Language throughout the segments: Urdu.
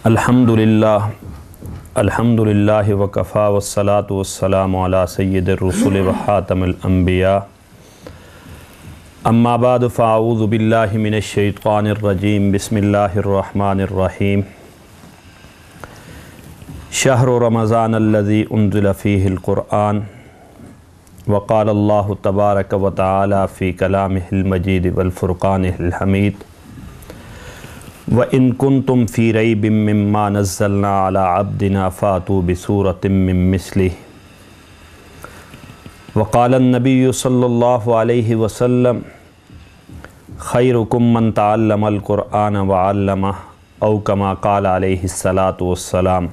الحمدللہ وکفا والصلاة والسلام علی سید الرسل وخاتم الانبیاء اما بعد فاعوذ باللہ من الشیطان الرجیم بسم اللہ الرحمن الرحیم شہر رمضان الذی انزل فیہ القرآن وقال اللہ تبارک وتعالی فی کلامہ المجید والفرقان الحمید وَإِن كُنتُمْ فِي رَيْبٍ مِّمَّا نَزَّلْنَا عَلَىٰ عَبْدِنَا فَأْتُوا بِسُورَةٍ مِّن مِّثْلِهِ وَقَالَ النَّبِيُّ صلی اللہ علیہ وسلم خَيْرُكُم مَّن تَعَلَّمَ الْقُرْآنَ وَعَلَّمَهُ أَوْ كَمَا قَالَ عَلَيْهِ الصَّلَاةُ وَالسَّلَامُ۔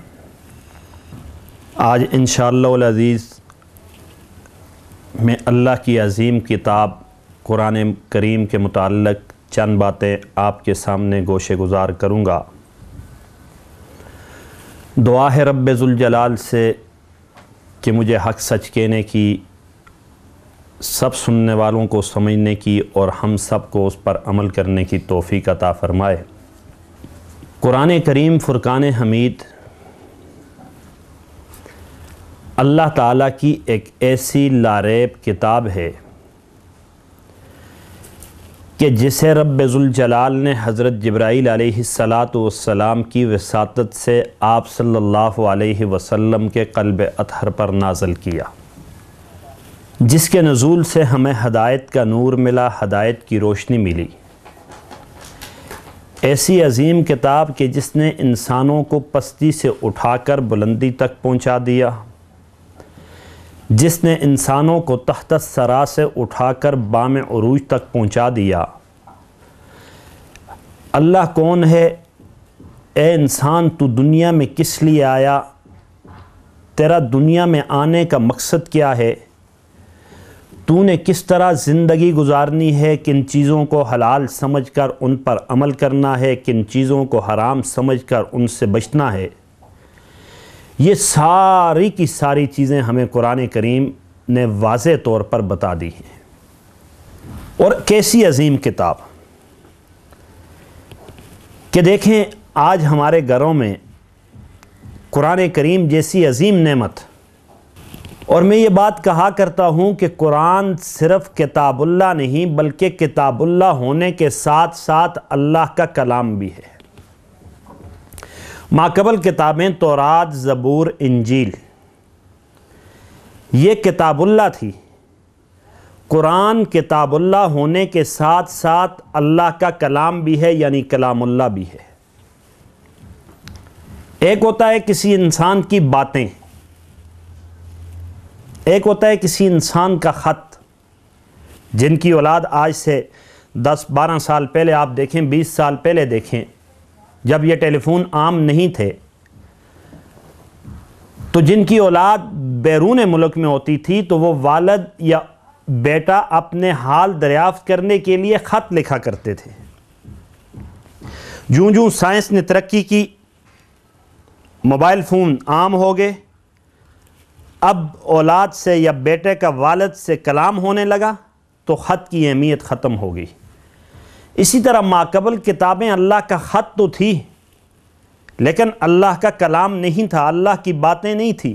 آج انشاءاللہ العزیز میں اللہ کی عظیم کتاب قرآن کریم کے متعلق چند باتیں آپ کے سامنے گوشے گزار کروں گا۔ دعا ہے رب ذوالجلال سے کہ مجھے حق سچ کہنے کی، سب سننے والوں کو سمجھنے کی اور ہم سب کو اس پر عمل کرنے کی توفیق عطا فرمائے۔ قرآن کریم فرقان حمید اللہ تعالیٰ کی ایک ایسی لاریب کتاب ہے کہ جسے رب ذوالجلال نے حضرت جبرائیل علیہ السلام کی وساطت سے آپ صلی اللہ علیہ وسلم کے قلب اطہر پر نازل کیا، جس کے نزول سے ہمیں ہدایت کا نور ملا، ہدایت کی روشنی ملی۔ ایسی عظیم کتاب کہ جس نے انسانوں کو پستی سے اٹھا کر بلندی تک پہنچا دیا، جس نے انسانوں کو تحت الثری سے اٹھا کر بام عروج تک پہنچا دیا۔ اللہ کون ہے؟ اے انسان تو دنیا میں کس لیے آیا؟ تیرا دنیا میں آنے کا مقصد کیا ہے؟ تو نے کس طرح زندگی گزارنی ہے؟ کن چیزوں کو حلال سمجھ کر ان پر عمل کرنا ہے، کن چیزوں کو حرام سمجھ کر ان سے بچنا ہے؟ یہ ساری کی ساری چیزیں ہمیں قرآن کریم نے واضح طور پر بتا دی ہیں۔ اور کیسی عظیم کتاب کہ دیکھیں آج ہمارے گھروں میں قرآن کریم جیسی عظیم نعمت، اور میں یہ بات کہا کرتا ہوں کہ قرآن صرف کتاب اللہ نہیں بلکہ کتاب اللہ ہونے کے ساتھ ساتھ اللہ کا کلام بھی ہے۔ ماقبل کتابیں تورات، زبور، انجیل یہ کتاب اللہ تھی۔ قرآن کتاب اللہ ہونے کے ساتھ ساتھ اللہ کا کلام بھی ہے، یعنی کلام اللہ بھی ہے۔ ایک ہوتا ہے کسی انسان کی باتیں، ایک ہوتا ہے کسی انسان کا خط، جن کی اولاد آج سے 10-12 سال پہلے آپ دیکھیں، 20 سال پہلے دیکھیں، جب یہ ٹیلی فون عام نہیں تھے تو جن کی اولاد بیرون ملک میں ہوتی تھی تو وہ والد یا بیٹا اپنے حال دریافت کرنے کے لیے خط لکھا کرتے تھے۔ جوں جوں سائنس نے ترقی کی، موبائل فون عام ہو گئے، اب اولاد سے یا بیٹے کا والد سے کلام ہونے لگا تو خط کی اہمیت ختم ہو گئی۔ اسی طرح ماقبل کتابیں اللہ کا خط تو تھی لیکن اللہ کا کلام نہیں تھا، اللہ کی باتیں نہیں تھی۔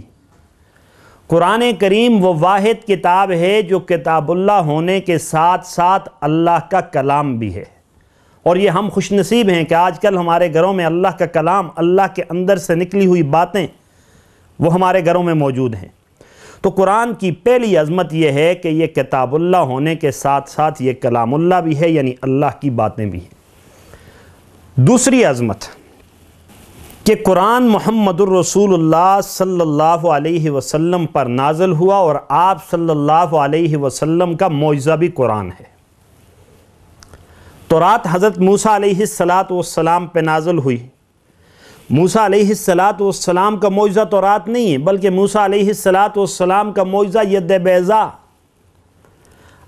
قرآن کریم وہ واحد کتاب ہے جو کتاب اللہ ہونے کے ساتھ ساتھ اللہ کا کلام بھی ہے، اور یہ ہم خوش نصیب ہیں کہ آج کل ہمارے گھروں میں اللہ کا کلام، اللہ کے اندر سے نکلی ہوئی باتیں وہ ہمارے گھروں میں موجود ہیں۔ تو قرآن کی پہلی عظمت یہ ہے کہ یہ کتاب اللہ ہونے کے ساتھ ساتھ یہ کلام اللہ بھی ہے، یعنی اللہ کی باتیں بھی ہیں۔ دوسری عظمت کہ قرآن محمد الرسول اللہ صلی اللہ علیہ وسلم پر نازل ہوا، اور آپ صلی اللہ علیہ وسلم کا معجزہ بھی قرآن ہے۔ تورات حضرت موسیٰ علیہ السلام پہ نازل ہوئی۔ موسیٰ علیہ السلام کا معجزہ تورات نہیں ہے بلکہ موسیٰ علیہ السلام کا معجزہ ید بیضاء،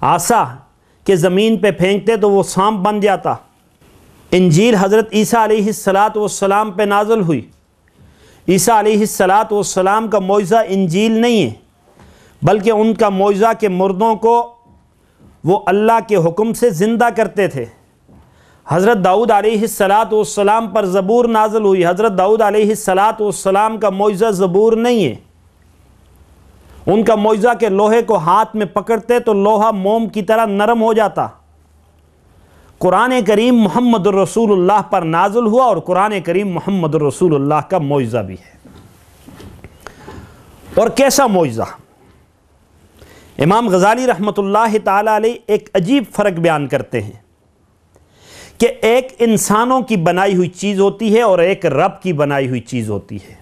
عصا کہ زمین پہ پھینکتے تو وہ سانپ بن جاتا۔ انجیل حضرت عیسیٰ علیہ السلام پہ نازل ہوئی۔ عیسیٰ علیہ السلام کا معجزہ انجیل نہیں ہے بلکہ ان کا معجزہ کہ مردوں کو وہ اللہ کے حکم سے زندہ کرتے تھے۔ حضرت داؤد علیہ السلام پر زبور نازل ہوئی. حضرت داؤد علیہ السلام کا معجزہ زبور نہیں ہے. ان کا معجزہ کہ لوہے کو ہاتھ میں پکڑتے تو لوہا موم کی طرح نرم ہو جاتا. قرآن کریم محمد الرسول اللہ پر نازل ہوا اور قرآن کریم محمد الرسول اللہ کا معجزہ بھی ہے. اور کیسا معجزہ؟ امام غزالی رحمۃ اللہ تعالی علیہ ایک عجیب فرق بیان کرتے ہیں کہ ایک انسانوں کی بنائی ہوئی چیز ہوتی ہے اور ایک رب کی بنائی ہوئی چیز ہوتی ہے.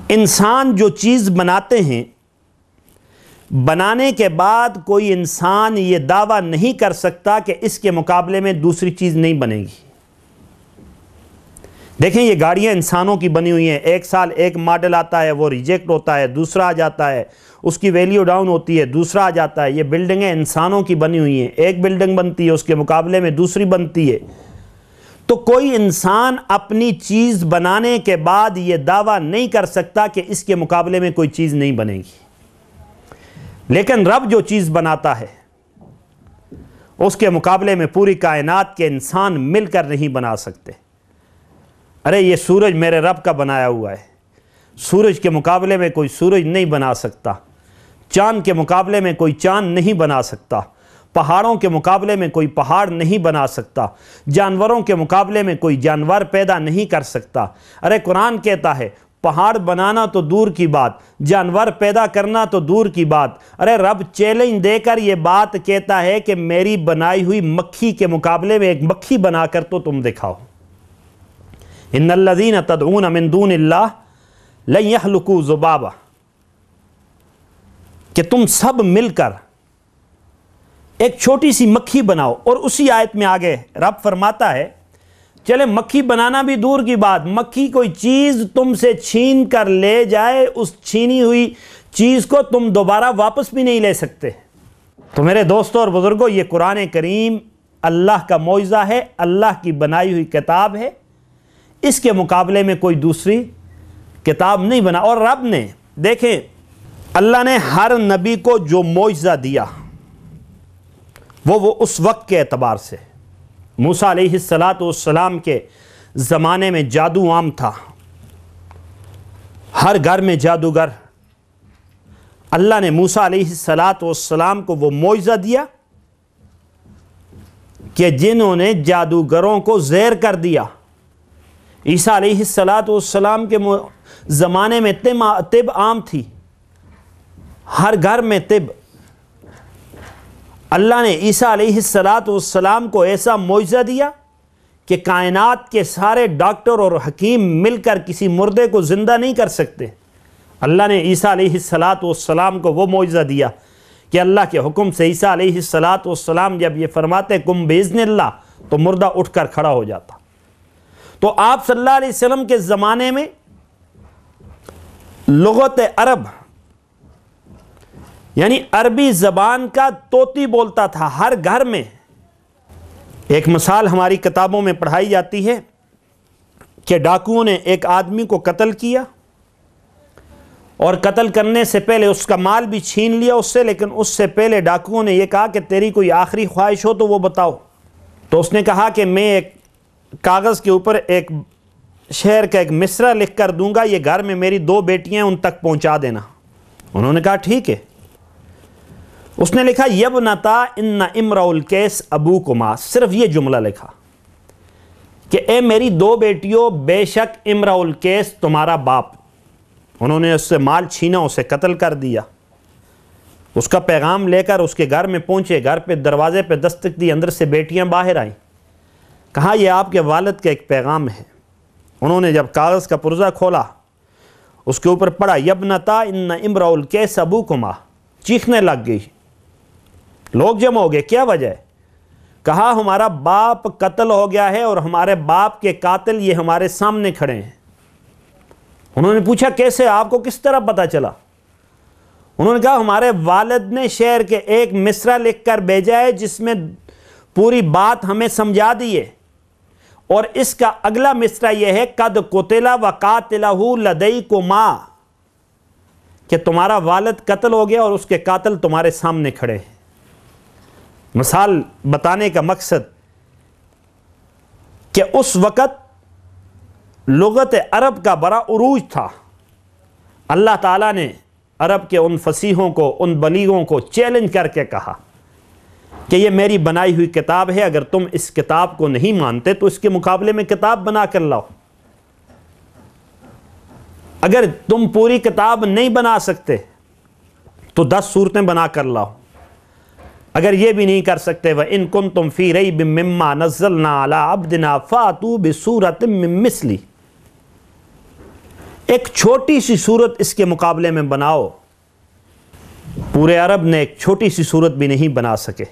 انسان جو چیز بناتے ہیں، بنانے کے بعد کوئی انسان یہ دعویٰ نہیں کر سکتا کہ اس کے مقابلے میں دوسری چیز نہیں بنے گی. دیکھیں یہ گاڑیاں انسانوں کی بنی ہوئی ہیں، ایک سال ایک ماڈل آتا ہے، وہ ریجیکٹ ہوتا ہے، دوسرا آ جاتا ہے، اس کی ویلیو ڈاؤن ہوتی ہے، دوسرا آ جاتا ہے. یہ بلڈنگیں انسانوں کی بنی ہوئی ہیں، ایک بلڈنگ بنتی ہے، اس کے مقابلے میں دوسری بنتی ہے. تو کوئی انسان اپنی چیز بنانے کے بعد یہ دعویٰ نہیں کر سکتا کہ اس کے مقابلے میں کوئی چیز نہیں بنے گی. لیکن رب جو چیز بناتا ہے اس کے مقابلے میں پوری کائنات کے انسان مل کر نہیں بنا سکتے. ارے یہ سورج میرے رب کا بنایا ہوا ہے، سورج کے مقابلے میں کوئی سورج نہیں بنا سکتا. چاند کے مقابلے میں کوئی چاند نہیں بنا سکتا. پہاڑوں کے مقابلے میں کوئی پہاڑ نہیں بنا سکتا. جانوروں کے مقابلے میں کوئی جانور پیدا نہیں کر سکتا. ارے قرآن کہتا ہے پہاڑ بنانا تو دور کی بات، جانور پیدا کرنا تو دور کی بات. ارے رب چیلنج دے کر یہ بات کہتا ہے کہ میری بنائی ہوئی مکھی کے مقابلے میں ایک مکھی بنا کر تو تم دکھاؤ. ان الذین تدعون من دون اللہ لن یخلقوا ذبابا، کہ تم سب مل کر ایک چھوٹی سی مکھی بناؤ. اور اسی آیت میں آگے رب فرماتا ہے چلے مکھی بنانا بھی دور کی بات، مکھی کوئی چیز تم سے چھین کر لے جائے، اس چھینی ہوئی چیز کو تم دوبارہ واپس بھی نہیں لے سکتے. تو میرے دوستوں اور بزرگوں، یہ قرآن کریم اللہ کا معجزہ ہے، اللہ کی بنائی ہوئی کتاب ہے. اس کے مقابلے میں کوئی دوسری کتاب نہیں بنا. اور رب نے دیکھیں اللہ نے ہر نبی کو جو معجزہ دیا وہ اس وقت کے اعتبار سے. موسیٰ علیہ السلام کے زمانے میں جادو عام تھا، ہر گھر میں جادوگر. اللہ نے موسیٰ علیہ السلام کو وہ معجزہ دیا کہ جنہوں نے جادوگروں کو زیر کر دیا. عیسیٰ علیہ السلام کے زمانے میں طب عام تھی، ہر گھر میں طب. اللہ نے عیسیٰ علیہ السلام کو ایسا معجزہ دیا کہ کائنات کے سارے ڈاکٹر اور حکیم مل کر کسی مردے کو زندہ نہیں کر سکتے. اللہ نے عیسیٰ علیہ السلام کو وہ معجزہ دیا کہ اللہ کے حکم سے عیسیٰ علیہ السلام جب یہ فرماتے کم باذن اللہ تو مردہ اٹھ کر کھڑا ہو جاتا. تو آپ صلی اللہ علیہ وسلم کے زمانے میں لغت عرب یعنی عربی زبان کا طوطی بولتا تھا ہر گھر میں. ایک مثال ہماری کتابوں میں پڑھائی جاتی ہے کہ ڈاکوؤں نے ایک آدمی کو قتل کیا اور قتل کرنے سے پہلے اس کا مال بھی چھین لیا اس سے، لیکن اس سے پہلے ڈاکوؤں نے یہ کہا کہ تیری کوئی آخری خواہش ہو تو وہ بتاؤ. تو اس نے کہا کہ میں ایک کاغذ کے اوپر ایک شعر کا ایک مصرع لکھ کر دوں گا، یہ گھر میں میری 2 بیٹیاں ان تک پہنچا دینا. انہوں نے کہا ٹھیک ہے. اس نے لکھا یبنتا ان امرؤ القیس ابوکما، صرف یہ جملہ لکھا کہ اے میری 2 بیٹیوں بے شک امرؤ القیس تمہارا باپ. انہوں نے اس سے مال چھینا، اسے قتل کر دیا. اس کا پیغام لے کر اس کے گھر میں پہنچے، گھر پہ دروازے پہ دستک دی، اندر سے بیٹیاں باہر آئیں. کہا یہ آپ کے والد کا ایک پیغام ہے. انہوں نے جب کاغذ کا پرزہ کھولا اس کے اوپر پڑھا یبنتا ان امرؤ القیس ابوکما، چیخنے لگ گئی. لوگ جمع ہو گئے، کیا وجہ ہے؟ کہا ہمارا باپ قتل ہو گیا ہے اور ہمارے باپ کے قاتل یہ ہمارے سامنے کھڑے ہیں. انہوں نے پوچھا کیسے، آپ کو کس طرح پتہ چلا؟ انہوں نے کہا ہمارے والد نے شعر کے ایک مصرع لکھ کر بھیجا ہے جس میں پوری بات ہمیں سمجھا دی ہے، اور اس کا اگلا مصرع یہ ہے قد قتل وقاتلہ لدیکما، کہ تمہارا والد قتل ہو گیا اور اس کے قاتل تمہارے سامنے کھڑے ہیں. مثال بتانے کا مقصد کہ اس وقت لغت عرب کا بڑا عروج تھا. اللہ تعالیٰ نے عرب کے ان فصیحوں کو، ان بلیغوں کو چیلنج کر کے کہا کہ یہ میری بنائی ہوئی کتاب ہے، اگر تم اس کتاب کو نہیں مانتے تو اس کے مقابلے میں کتاب بنا کر لاؤ. اگر تم پوری کتاب نہیں بنا سکتے تو 10 صورتیں بنا کر لاؤ. اگر یہ بھی نہیں کر سکتے وَإِن كُنتُمْ فِي رَيْبٍ مِّمَّا نَزَّلْنَا عَلَىٰ عَبْدِنَا فَأْتُوا بِسُورَةٍ مِّن مِّثْلِهِ، ایک چھوٹی سی صورت اس کے مقابلے میں بناؤ. پورے عرب نے ایک چھوٹی سی صورت بھی نہیں بنا سکے.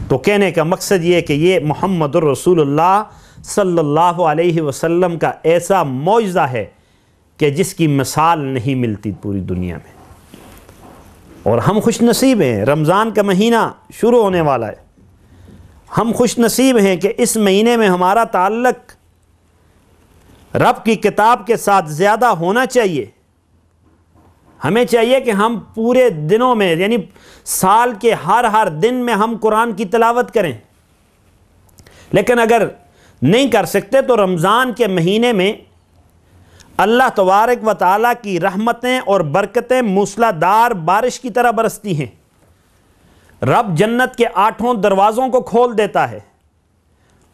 تو کہنے کا مقصد یہ کہ یہ محمد الرسول اللہ صلی اللہ علیہ وسلم کا ایسا معجزہ ہے کہ جس کی مثال نہیں ملتی پوری دنیا میں. اور ہم خوش نصیب ہیں، رمضان کا مہینہ شروع ہونے والا ہے. ہم خوش نصیب ہیں کہ اس مہینے میں ہمارا تعلق رب کی کتاب کے ساتھ زیادہ ہونا چاہیے. ہمیں چاہیے کہ ہم پورے دنوں میں، یعنی سال کے ہر دن میں ہم قرآن کی تلاوت کریں. لیکن اگر نہیں کر سکتے تو رمضان کے مہینے میں اللہ تبارک و تعالیٰ کی رحمتیں اور برکتیں موسلا دار بارش کی طرح برستی ہیں. رب جنت کے 8 دروازوں کو کھول دیتا ہے.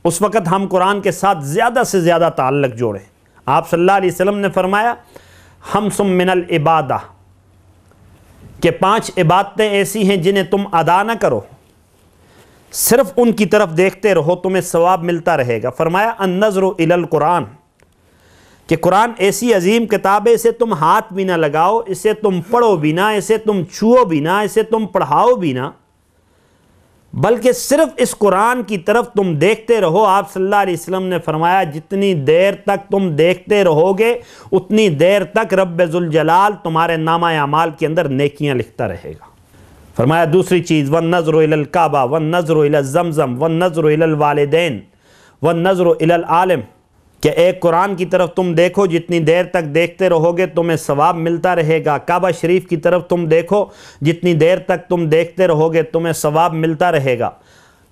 اس وقت ہم قرآن کے ساتھ زیادہ سے زیادہ تعلق جوڑیں. آپ صلی اللہ علیہ وسلم نے فرمایا خمس من العبادہ، کہ 5 عبادتیں ایسی ہیں جنہیں تم ادا نہ کرو، صرف ان کی طرف دیکھتے رہو تمہیں ثواب ملتا رہے گا. فرمایا النظر الی القرآن، کہ قرآن ایسی عظیم کتاب ہے، اسے تم ہاتھ بھی نہ لگاؤ، اسے تم پڑھو بھی نہ، اسے تم چھوؤ بھی نہ، اسے تم پڑھاؤ بھی نہ، بلکہ صرف اس قرآن کی طرف تم دیکھتے رہو. آپ صلی اللہ علیہ وسلم نے فرمایا جتنی دیر تک تم دیکھتے رہو گے اتنی دیر تک رب ذوالجلال تمہارے نامہ اعمال کے اندر نیکیاں لکھتا رہے گا. فرمایا دوسری چیز وَالنَّظْرُ إِلَى الْكَعْبَةِ وَالنَّظْرُ إِلَى الزَّمْزَمْ وَالنَّظْرُ إِلَى الْوَالِدَيْنِ وَالنَّظْرُ إِلَى الْعَالِمِ، کہ ایک قرآن کی طرف تم دیکھو، جتنی دیر تک دیکھتے رہو گے تمہیں ثواب ملتا رہے گا. کعبہ شریف کی طرف تم دیکھو، جتنی دیر تک تم دیکھتے رہو گے تمہیں ثواب ملتا رہے گا.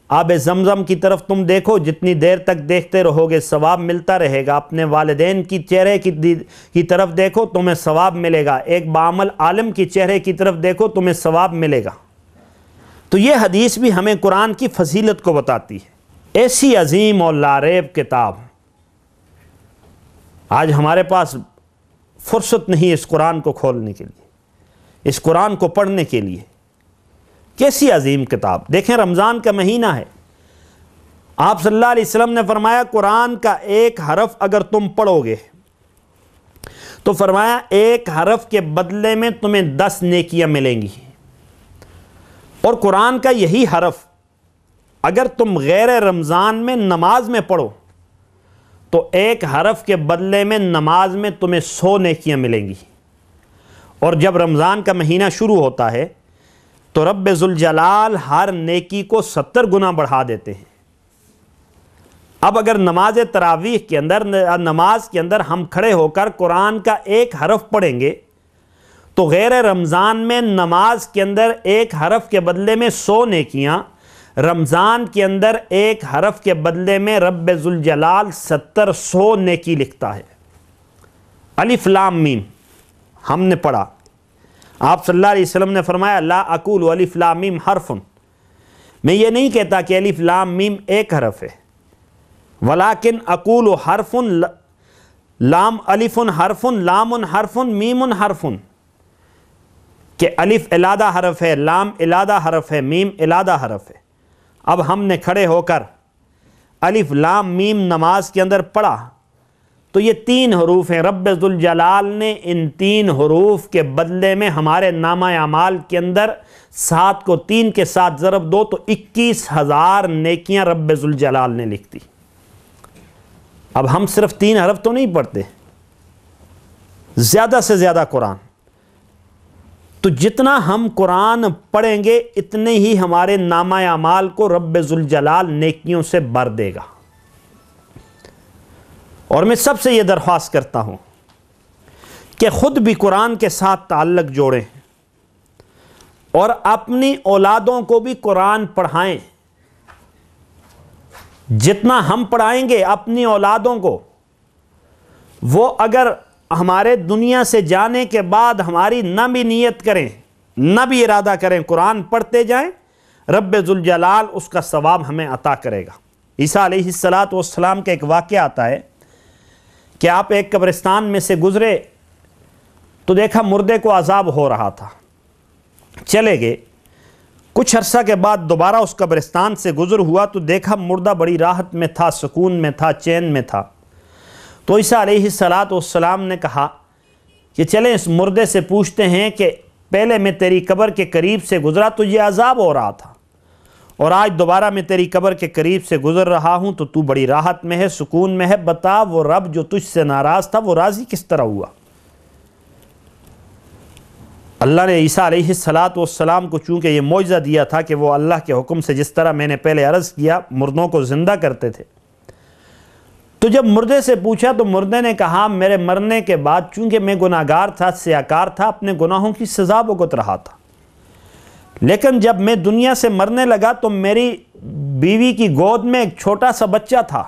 آب زمزم کی طرف تم دیکھو، جتنی دیر تک دیکھتے رہو گے ثواب ملتا رہے گا. اپنے والدین کی چہرے کی طرف دیکھو تمہیں ثواب ملے گا. ایک بعمل عالم کی چہرے کی طرف دیکھو تمہیں ثواب ملے گا. تو یہ حدیث بھی ہمیں قرآن کی فضیلت کو بتاتی ہے. ایسی عظیم اور لاریب کتاب، آج ہمارے پاس فرصت نہیں اس قرآن کو کھولنے کے لیے، اس قرآن کو پڑھنے کے لیے. کیسی عظیم کتاب. دیکھیں رمضان کا مہینہ ہے. آپ صلی اللہ علیہ وسلم نے فرمایا قرآن کا ایک حرف اگر تم پڑھو گے تو فرمایا ایک حرف کے بدلے میں تمہیں 10 نیکیاں ملیں گی. اور قرآن کا یہی حرف اگر تم غیر رمضان میں نماز میں پڑھو تو ایک حرف کے بدلے میں نماز میں تمہیں 100 نیکیاں ملیں گی. اور جب رمضان کا مہینہ شروع ہوتا ہے تو رب ذوالجلال ہر نیکی کو 70 گنا بڑھا دیتے ہیں. اب اگر نماز تراویح کے اندر، نماز کے اندر ہم کھڑے ہو کر قرآن کا ایک حرف پڑھیں گے تو غیر رمضان میں نماز کے اندر ایک حرف کے بدلے میں 100 نیکیاں، رمضان کے اندر ایک حرف کے بدلے میں رب ذوالجلال 70-100 نیکی لکھتا ہے. الف لام میم ہم نے پڑھا. آپ صلی اللہ علیہ وسلم نے فرمایا لا اقول الف لام میم حرف، میں یہ نہیں کہتا کہ الف لام میم ایک حرف ہے، ولیکن اقول حرف، لام الف حرف، لام حرف، میم حرف، کہ الف علیحدہ حرف ہے، لام علیحدہ حرف ہے، میم علیحدہ حرف ہے. اب ہم نے کھڑے ہو کر الف لام میم نماز کے اندر پڑھا تو یہ 3 حروف ہیں. رب ذوالجلال نے ان 3 حروف کے بدلے میں ہمارے نامہ اعمال کے اندر 7 کو 3 کے ساتھ ضرب دو تو 21,000 نیکیاں رب ذوالجلال نے لکھ دی. اب ہم صرف 3 حرف تو نہیں پڑھتے، زیادہ سے زیادہ قرآن. تو جتنا ہم قرآن پڑھیں گے اتنے ہی ہمارے نامہ اعمال کو رب ذوالجلال نیکیوں سے بھر دے گا. اور میں سب سے یہ درخواست کرتا ہوں کہ خود بھی قرآن کے ساتھ تعلق جوڑیں اور اپنی اولادوں کو بھی قرآن پڑھائیں. جتنا ہم پڑھائیں گے اپنی اولادوں کو، وہ اگر ہمارے دنیا سے جانے کے بعد ہماری نہ بھی نیت کریں، نہ بھی ارادہ کریں، قرآن پڑھتے جائیں، رب ذوالجلال اس کا ثواب ہمیں عطا کرے گا۔ عیسیٰ علیہ السلام کا ایک واقعہ آتا ہے کہ آپ ایک قبرستان میں سے گزرے تو دیکھا مردے کو عذاب ہو رہا تھا، چلے گئے۔ کچھ عرصہ کے بعد دوبارہ اس قبرستان سے گزر ہوا تو دیکھا مردہ بڑی راحت میں تھا، سکون میں تھا، چین میں تھا۔ تو عیسیٰ علیہ السلام نے کہا کہ چلیں اس مردے سے پوچھتے ہیں کہ پہلے میں تیری قبر کے قریب سے گزرا تو یہ عذاب ہو رہا تھا، اور آج دوبارہ میں تیری قبر کے قریب سے گزر رہا ہوں تو بڑی راحت میں ہے، سکون میں ہے، بتا وہ رب جو تجھ سے ناراض تھا وہ راضی کس طرح ہوا؟ اللہ نے عیسیٰ علیہ السلام کو چونکہ یہ معجزہ دیا تھا کہ وہ اللہ کے حکم سے جس طرح میں نے پہلے عرض کیا مردوں کو زندہ کرتے تھے، تو جب مردے سے پوچھا تو مردے نے کہا میرے مرنے کے بعد چونکہ میں گناہگار تھا، سیاکار تھا، اپنے گناہوں کی سزا بھگت رہا تھا، لیکن جب میں دنیا سے مرنے لگا تو میری بیوی کی گود میں ایک چھوٹا سا بچہ تھا،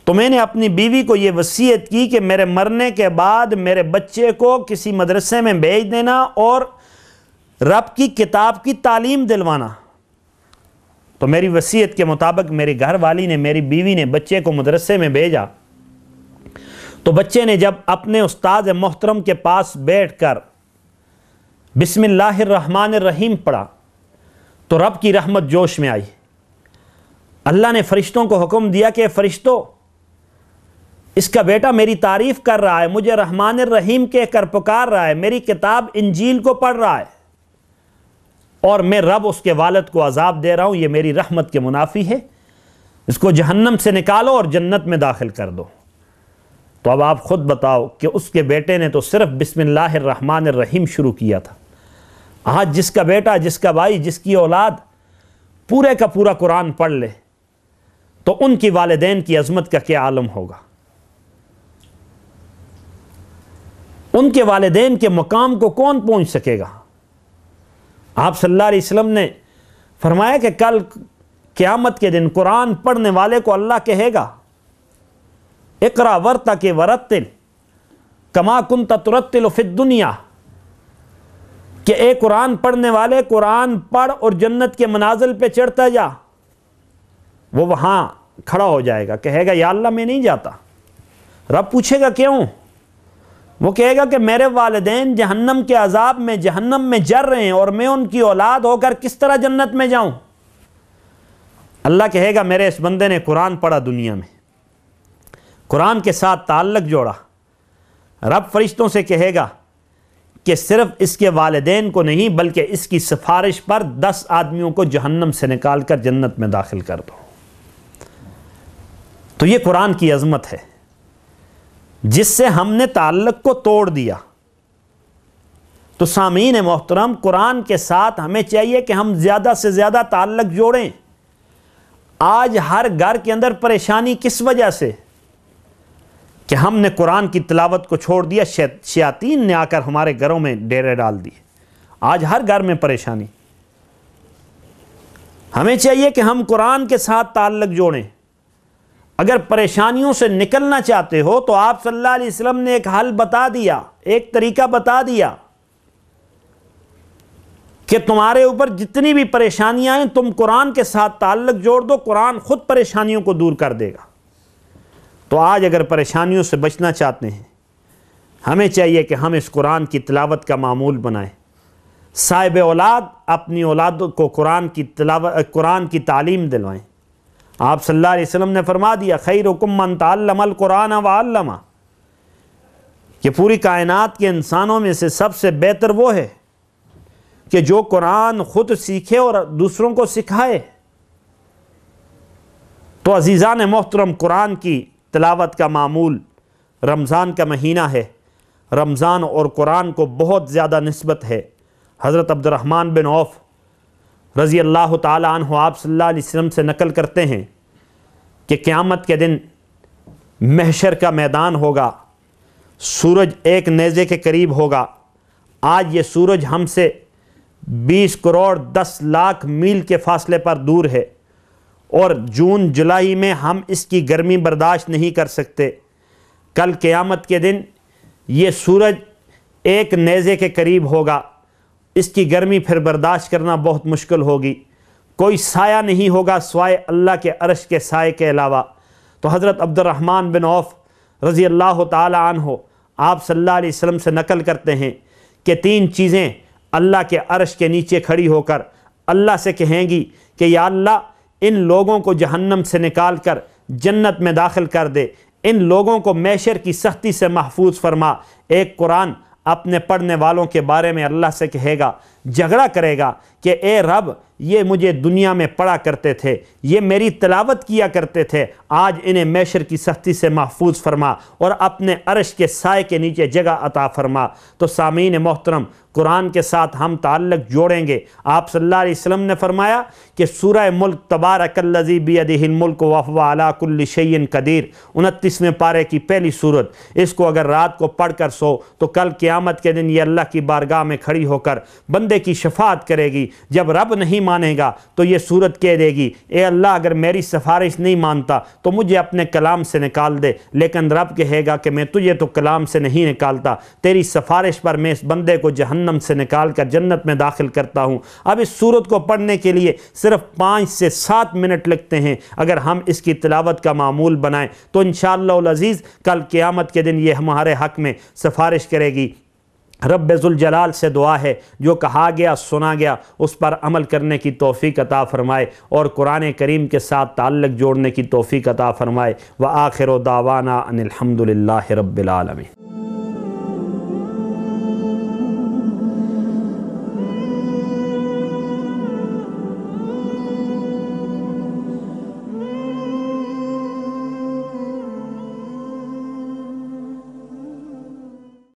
تو میں نے اپنی بیوی کو یہ وصیت کی کہ میرے مرنے کے بعد میرے بچے کو کسی مدرسے میں بھیج دینا اور رب کی کتاب کی تعلیم دلوانا۔ تو میری وصیت کے مطابق میری گھر والی نے، میری بیوی نے بچے کو مدرسے میں بھیجا، تو بچے نے جب اپنے استاد محترم کے پاس بیٹھ کر بسم اللہ الرحمن الرحیم پڑھا تو رب کی رحمت جوش میں آئی۔ اللہ نے فرشتوں کو حکم دیا کہ فرشتوں، اس کا بیٹا میری تعریف کر رہا ہے، مجھے رحمان الرحیم کہہ کر پکار رہا ہے، میری کتاب انجیل کو پڑھ رہا ہے، اور میں رب اس کے والد کو عذاب دے رہا ہوں، یہ میری رحمت کے منافی ہے، اس کو جہنم سے نکالو اور جنت میں داخل کر دو۔ تو اب آپ خود بتاؤ کہ اس کے بیٹے نے تو صرف بسم اللہ الرحمن الرحیم شروع کیا تھا، آج جس کا بیٹا، جس کا بھائی، جس کی اولاد پورے کا پورا قرآن پڑھ لے تو ان کی والدین کی عظمت کا کیا عالم ہوگا؟ ان کے والدین کے مقام کو کون پہنچ سکے گا؟ آپ صلی اللہ علیہ وسلم نے فرمایا کہ کل قیامت کے دن قرآن پڑھنے والے کو اللہ کہے گا اقرا ورتق ورتل کما کنت ترتل فی الدنیا، کہ اے قرآن پڑھنے والے قرآن پڑھ اور جنت کے منازل پہ چڑھتا جا۔ وہ وہاں کھڑا ہو جائے گا، کہے گا یا اللہ میں نہیں جاتا۔ رب پوچھے گا کیوں؟ وہ کہے گا کہ میرے والدین جہنم کے عذاب میں جہنم میں جر رہے ہیں اور میں ان کی اولاد ہو کر کس طرح جنت میں جاؤں؟ اللہ کہے گا میرے اس بندے نے قرآن پڑھا، دنیا میں قرآن کے ساتھ تعلق جوڑا۔ رب فرشتوں سے کہے گا کہ صرف اس کے والدین کو نہیں بلکہ اس کی سفارش پر 10 آدمیوں کو جہنم سے نکال کر جنت میں داخل کر دو۔ تو یہ قرآن کی عظمت ہے جس سے ہم نے تعلق کو توڑ دیا۔ تو سامعین محترم، قرآن کے ساتھ ہمیں چاہیے کہ ہم زیادہ سے زیادہ تعلق جوڑیں۔ آج ہر گھر کے اندر پریشانی کس وجہ سے؟ کہ ہم نے قرآن کی تلاوت کو چھوڑ دیا، شیاطین نے آ کر ہمارے گھروں میں ڈیرے ڈال دیے۔ آج ہر گھر میں پریشانی۔ ہمیں چاہیے کہ ہم قرآن کے ساتھ تعلق جوڑیں۔ اگر پریشانیوں سے نکلنا چاہتے ہو تو آپ صلی اللہ علیہ وسلم نے ایک حل بتا دیا، ایک طریقہ بتا دیا کہ تمہارے اوپر جتنی بھی پریشانیاں ہیں تم قرآن کے ساتھ تعلق جوڑ دو، قرآن خود پریشانیوں کو دور کر دے گا۔ تو آج اگر پریشانیوں سے بچنا چاہتے ہیں ہمیں چاہیے کہ ہم اس قرآن کی تلاوت کا معمول بنائیں۔ صاحب اولاد اپنی اولاد کو قرآن کی تعلیم دلوائیں۔ آپ صلی اللہ علیہ وسلم نے فرما دیا خیرکم من تعلم القرآن وعلمہ، کہ پوری کائنات کے انسانوں میں سے سب سے بہتر وہ ہے کہ جو قرآن خود سیکھے اور دوسروں کو سکھائے۔ تو عزیزان محترم، قرآن کی تلاوت کا معمول رمضان کا مہینہ ہے۔ رمضان اور قرآن کو بہت زیادہ نسبت ہے۔ حضرت عبد الرحمن بن عوف رضی اللہ تعالی عنہ آپ صلی اللہ علیہ وسلم سے نقل کرتے ہیں کہ قیامت کے دن محشر کا میدان ہوگا، سورج ایک نیزے کے قریب ہوگا۔ آج یہ سورج ہم سے 20 کروڑ 10 لاکھ میل کے فاصلے پر دور ہے، اور جون جولائی میں ہم اس کی گرمی برداشت نہیں کر سکتے۔ کل قیامت کے دن یہ سورج ایک نیزے کے قریب ہوگا، اس کی گرمی پھر برداشت کرنا بہت مشکل ہوگی، کوئی سایہ نہیں ہوگا سوائے اللہ کے عرش کے سائے کے علاوہ۔ تو حضرت عبد الرحمن بن عوف رضی اللہ تعالی عنہ آپ صلی اللہ علیہ وسلم سے نقل کرتے ہیں کہ 3 چیزیں اللہ کے عرش کے نیچے کھڑی ہو کر اللہ سے کہیں گی کہ یا اللہ ان لوگوں کو جہنم سے نکال کر جنت میں داخل کر دے، ان لوگوں کو محشر کی سختی سے محفوظ فرما۔ ایک قرآن اپنے پڑھنے والوں کے بارے میں اللہ سے کہے گا، جھگڑا کرے گا کہ اے رب یہ مجھے دنیا میں پڑھا کرتے تھے، یہ میری تلاوت کیا کرتے تھے، آج انہیں محشر کی سختی سے محفوظ فرما اور اپنے عرش کے سائے کے نیچے جگہ عطا فرما۔ تو سامعین محترم، قرآن کے ساتھ ہم تعلق جوڑیں گے۔ آپ صلی اللہ علیہ وسلم نے فرمایا کہ سورہ ملک تبارک الذی بیدہ الملک وہو علی کل شیء قدیر 29ویں پارے کی پہلی سورت، اس کو اگر رات کو پڑھ کر سو تو کل قیامت کے دن یہ اللہ کی بارگاہ میں کھڑی ہو کر بندے کی شفاعت کرے گی۔ جب رب نہیں مانے گا تو یہ سورت کہہ دے گی اے اللہ اگر میری سفارش نہیں مانتا تو مجھے اپنے کلام سے نکال دے، لیکن رب کہے گا کہ میں تجھے تو کلام سے نہیں نکالتا، تیری سفارش پر میں اس بندے کو جہنم سے نکال کر جنت میں داخل کرتا ہوں۔ اب اس سورت کو پڑھنے کے لیے صرف 5 سے 7 منٹ لگتے ہیں، اگر ہم اس کی تلاوت کا معمول بنائیں تو انشاءاللہ العزیز کل قیامت کے دن یہ ہمارے حق میں سفارش کرے گی۔ رب ذوالجلال سے دعا ہے جو کہا گیا سنا گیا اس پر عمل کرنے کی توفیق عطا فرمائے اور قرآن کریم کے ساتھ تعلق جوڑنے کی توفیق عطا فرمائے۔ وآخر دعوانا ان الحمد للہ رب العالمین۔